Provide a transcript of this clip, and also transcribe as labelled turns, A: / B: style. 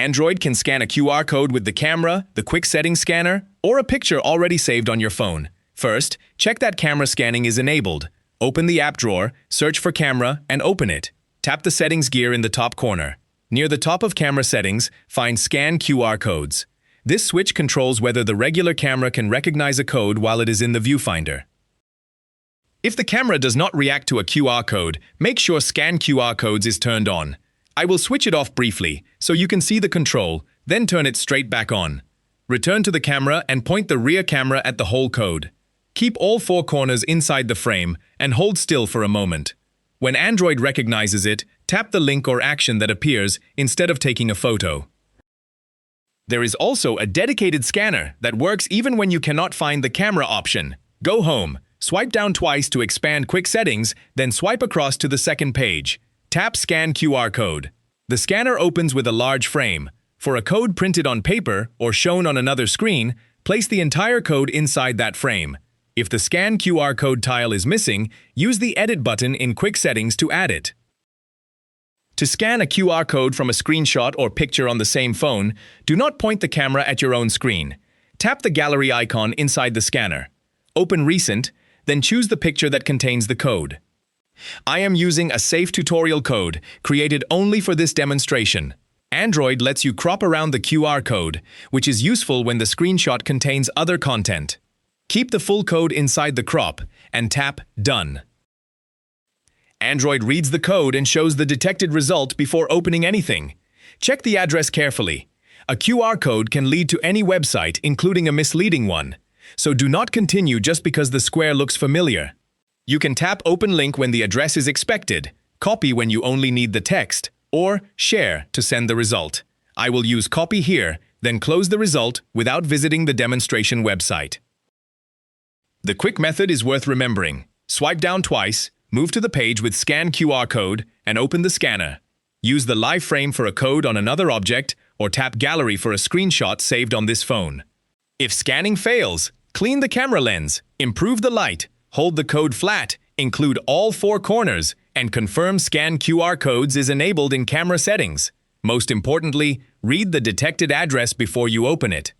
A: Android can scan a QR code with the camera, the quick settings scanner, or a picture already saved on your phone. First, check that camera scanning is enabled. Open the app drawer, search for camera, and open it. Tap the settings gear in the top corner. Near the top of camera settings, find Scan QR codes. This switch controls whether the regular camera can recognize a code while it is in the viewfinder. If the camera does not react to a QR code, make sure Scan QR codes is turned on. I will switch it off briefly, so you can see the control, then turn it straight back on. Return to the camera and point the rear camera at the whole code. Keep all four corners inside the frame and hold still for a moment. When Android recognizes it, tap the link or action that appears instead of taking a photo. There is also a dedicated scanner that works even when you cannot find the camera option. Go home, swipe down twice to expand quick settings, then swipe across to the second page. Tap Scan QR code. The scanner opens with a large frame. For a code printed on paper or shown on another screen, place the entire code inside that frame. If the Scan QR code tile is missing, use the Edit button in Quick Settings to add it. To scan a QR code from a screenshot or picture on the same phone, do not point the camera at your own screen. Tap the gallery icon inside the scanner. Open Recent, then choose the picture that contains the code. I am using a safe tutorial code created only for this demonstration. Android lets you crop around the QR code, which is useful when the screenshot contains other content. Keep the full code inside the crop and tap Done. Android reads the code and shows the detected result before opening anything. Check the address carefully. A QR code can lead to any website, including a misleading one. So do not continue just because the square looks familiar. You can tap Open Link when the address is expected, copy when you only need the text, or share to send the result. I will use Copy here, then close the result without visiting the demonstration website. The quick method is worth remembering. Swipe down twice, move to the page with Scan QR code, and open the scanner. Use the live frame for a code on another object, or tap Gallery for a screenshot saved on this phone. If scanning fails, clean the camera lens, improve the light, hold the code flat, include all four corners, and confirm Scan QR codes is enabled in camera settings. Most importantly, read the detected address before you open it.